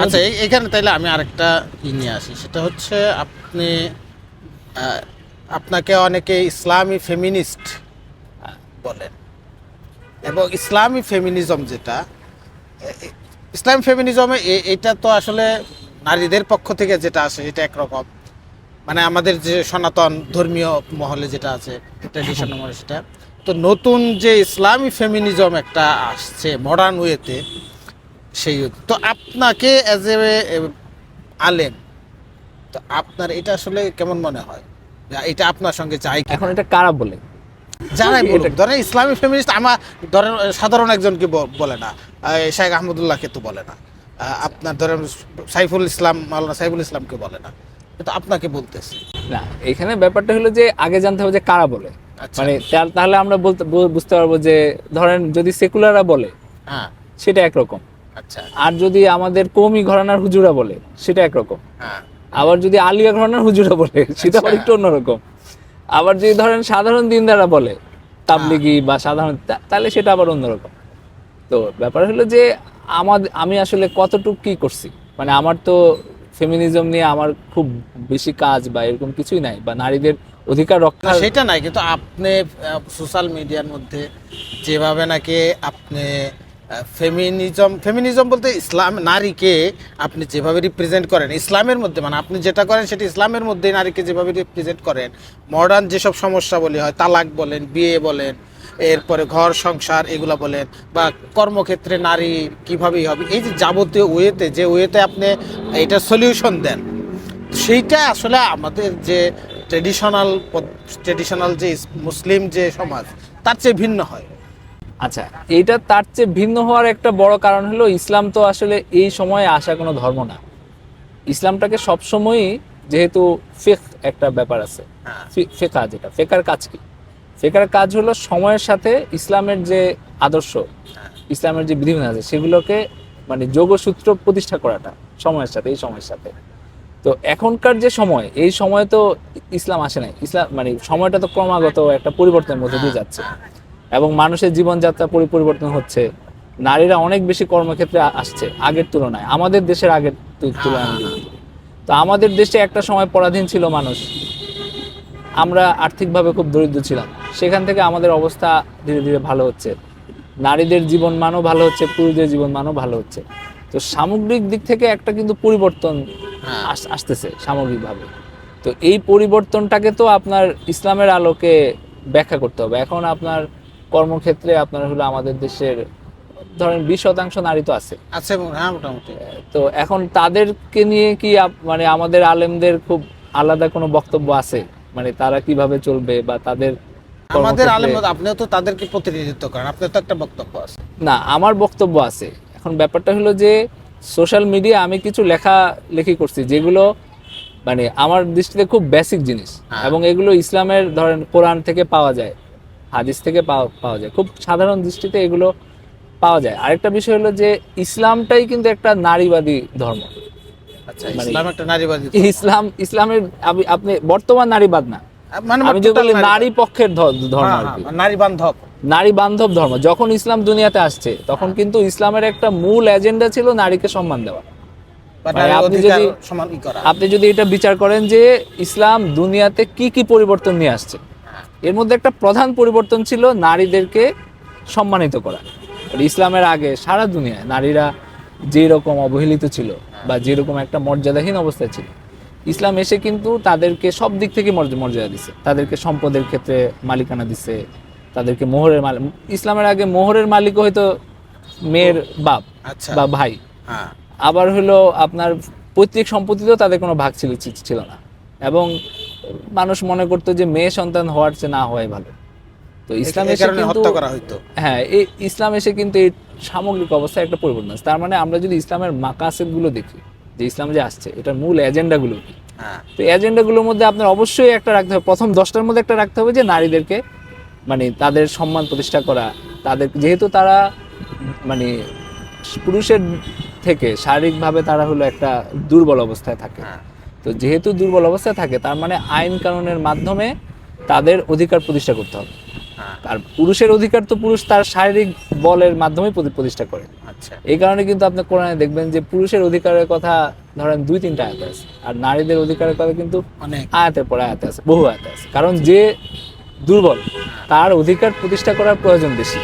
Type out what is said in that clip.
আচ্ছা, এখানে তাইলে আমি আরেকটা নিয়ে আসি, সেটা হচ্ছে আপনাকে অনেকে ইসলামী ফেমিনিস্ট বলেন, এবং ইসলামী ফেমিনিজম যেটা, ইসলামী ফেমিনিজমে এটা তো আসলে নারীদের পক্ষ থেকে যেটা আসে এটা একরকম, মানে আমাদের যে সনাতন ধর্মীয় মহলে যেটা আছে, ট্র্যাডিশনাল মহলে সেটা। তো নতুন যে ইসলামী ফেমিনিজম একটা আসছে মডার্ন ওয়েতে, সেই তো আপনাকে অ্যাজ এ আলেম, তো আপনার এটা আসলে কেমন মনে হয়, এটা আপনার সঙ্গে যায় কি? এখন এটা কারা বলে? যারাই বলুক, ধরেন ইসলামী ফেমিনিস্ট, আমার ধরেন সাধারণ একজনকে বলে না, শেখ আহমদুল্লাহকে তো বলে না, আপনার ধরেন সাইফুল ইসলাম, মাওলানা সাইফুল ইসলামকে বলে না, কিন্তু আপনাকে বলতেছে। না, এখানে ব্যাপারটা হলো যে আগে জানতে হবে যে কারা বলে। আচ্ছা। মানে তাহলে আমরা বুঝতে পারবো যে ধরেন যদি সেকুলাররা বলে হ্যাঁ। সেটা একরকম, আচ্ছা। আর যদি আমাদের কওমি ঘরানার হুজুরা বলে সেটা একরকম, হ্যাঁ। আবার যদি আলিয়া ঘরানার হুজুরা বলে সেটা আবার একটু অন্যরকম, আবার যদি ধরেন সাধারণ দিনদাররা বলে তাবলিগি বা সাধারণ, তাহলে সেটা আবার অন্যরকম। তো ব্যাপার হলো যে আমি আসলে কতটুকু কি করছি, মানে আমার তো ফেমিনিজম নিয়ে আমার খুব বেশি কাজ বা এরকম কিছুই নাই, বা নারীদের অধিকার না, রক্ষা সেটা নাই, কিন্তু আপনি সোশ্যাল মিডিয়ার মধ্যে যেভাবে নাকি আপনি ফেমিনিজম বলতে ইসলাম, নারীকে আপনি যেভাবে রিপ্রেজেন্ট করেন ইসলামের মধ্যে, মানে আপনি যেটা করেন সেটা ইসলামের মধ্যে নারীকে যেভাবে রিপ্রেজেন্ট করেন, মডার্ন যেসব সমস্যা বলি হয়, তালাক বলেন, বিয়ে বলেন, এরপরে ঘর সংসার এগুলো বলেন, বা কর্মক্ষেত্রে নারী কীভাবেই হবে, এই যে যাবতীয় ওয়েতে, যে ওয়েতে আপনি এটা সলিউশন দেন, সেইটা আসলে আমাদের যে ট্রেডিশনাল যে মুসলিম যে সমাজ, তার চেয়ে ভিন্ন হয়। আচ্ছা, এইটা তার চেয়ে ভিন্ন হওয়ার একটা বড় কারণ হলো ইসলাম তো আসলে এই সময়ে আসা কোনো ধর্ম না। ইসলামটাকে সবসময়ই, যেহেতু ফিকহ একটা ব্যাপার আছে, ফিকহ, যেটা ফিকহের কাজ কি, ফিকহের কাজ হলো সময়ের সাথে ইসলামের যে আদর্শ, ইসলামের যে বিধিবিধান আছে সেগুলোকে মানে যোগসূত্র প্রতিষ্ঠা করাটা সময়ের সাথে, এই সময়ের সাথে। তো এখনকার যে সময়, এই সময় তো ইসলাম আসে নাই, ইসলাম মানে সময়টা তো ক্রমাগত একটা পরিবর্তনের মধ্যে দিয়ে যাচ্ছে, এবং মানুষের জীবনযাত্রা পরিবর্তন হচ্ছে, নারীরা অনেক বেশি কর্মক্ষেত্রে আসছে আগের তুলনায়, আমাদের দেশের আগের তুলনায়। তো আমাদের দেশে একটা সময় পরাধীন ছিল মানুষ, আমরা আর্থিকভাবে খুব দরিদ্র ছিলাম, সেখান থেকে আমাদের অবস্থা ধীরে ধীরে ভালো হচ্ছে, নারীদের জীবনমানও ভালো হচ্ছে, পুরুষদের জীবনমানও ভালো হচ্ছে। তো সামগ্রিক দিক থেকে একটা কিন্তু পরিবর্তন আসতেছে সামগ্রিকভাবে। তো এই পরিবর্তনটাকে তো আপনার ইসলামের আলোকে ব্যাখ্যা করতে হবে। এখন আপনার কর্মক্ষেত্রে আপনার হলো আমাদের দেশের ধরেন 20% নারী তো আছে, হ্যাঁ, মোটামুটি। তো এখন তাদেরকে নিয়ে কি মানে আমাদের আলেমদের খুব আলাদা কোনো বক্তব্য আছে, মানে তারা কিভাবে চলবে বা তাদের আমাদের আলেম, আপনিও তো তাদেরকে প্রতিনিধিত্ব করেন, আপনার তো একটা বক্তব্য আছে। না, আমার বক্তব্য আছে। এখন ব্যাপারটা হলো যে সোশ্যাল মিডিয়া আমি কিছু লেখালেখি করছি যেগুলো মানে আমার দৃষ্টিতে খুব বেসিক জিনিস, এবং এগুলো ইসলামের ধরেন কোরআন থেকে পাওয়া যায়, হাদিস থেকে পাওয়া যায়, খুব সাধারণ দৃষ্টিতে এগুলো পাওয়া যায়। আরেকটা বিষয় হলো যে ইসলামটাই কিন্তু একটা নারীবাদী ধর্ম। আচ্ছা, ইসলাম একটা নারীবাদী, ইসলামের আপনি বর্তমান নারীবাদ না, মানে আমি যে বলি নারী পক্ষের ধর্ম, নারী বান্ধব ধর্ম। যখন ইসলাম দুনিয়াতে আসছে তখন কিন্তু ইসলামের একটা মূল এজেন্ডা ছিল নারীকে সম্মান দেওয়া। আপনি যদি এটা বিচার করেন যে ইসলাম দুনিয়াতে কি কি পরিবর্তন নিয়ে আসছে, এর মধ্যে একটা প্রধান পরিবর্তন ছিল নারীদেরকে সম্মানিত করা। ইসলামের আগে সারা দুনিয়ায় নারীরা যেরকম অবহেলিত ছিল বা যেরকম একটা মর্যাদাহীন অবস্থায় ছিল, ইসলাম এসে কিন্তু তাদেরকে সব দিক থেকে মর্যাদা দিছে, তাদেরকে সম্পদের ক্ষেত্রে মালিকানা দিছে, তাদেরকে মোহরের মালিক। ইসলামের আগে মোহরের মালিক হয়তো মেয়ের বাপ বা ভাই, আবার হলো আপনার পৈতৃক সম্পত্তিতেও তাদের কোনো ভাগ ছিল না, এবং মানুষ মনে করতো যে মেয়ে সন্তান হওয়ার চেয়ে না হওয়াই ভালো। তো ইসলাম এসে কিন্তু হ্যাঁ, এই ইসলাম এসে কিন্তু এই সামগ্রিক অবস্থায় একটা পরিবর্তন আছে। তার মানে আমরা যদি ইসলামের মাকাসিদগুলো দেখি, যে ইসলাম যে আসছে এটার মূল এজেন্ডাগুলো কি, তো এজেন্ডাগুলোর মধ্যে আপনার অবশ্যই একটা রাখতে হবে, প্রথম 10টার মধ্যে একটা রাখতে হবে যে নারীদেরকে মানে তাদের সম্মান প্রতিষ্ঠা করা, তাদের যেহেতু তারা মানে পুরুষের থেকে শারীরিকভাবে তারা হলো একটা দুর্বল অবস্থায় থাকে, তো যেহেতু দুর্বল অবস্থায় থাকে তার মানে আইন কানুনের মাধ্যমে তাদের অধিকার প্রতিষ্ঠা করতে হবে। হ্যাঁ। আর পুরুষের অধিকার তো পুরুষ তার শারীরিক বলের মাধ্যমে প্রতিষ্ঠা করে। আচ্ছা। এই কারণে কিন্তু আপনি কোরআনে দেখবেন যে পুরুষের অধিকারের কথা ধরেন 2-3টা আয়াতে আছে, আর নারীদের অধিকারের কথা কিন্তু অনেক। আয়াতের পর আয়াতে আছে, বহু আয়াতে আছে। কারণ যে দুর্বল তার অধিকার প্রতিষ্ঠা করার প্রয়োজন বেশি।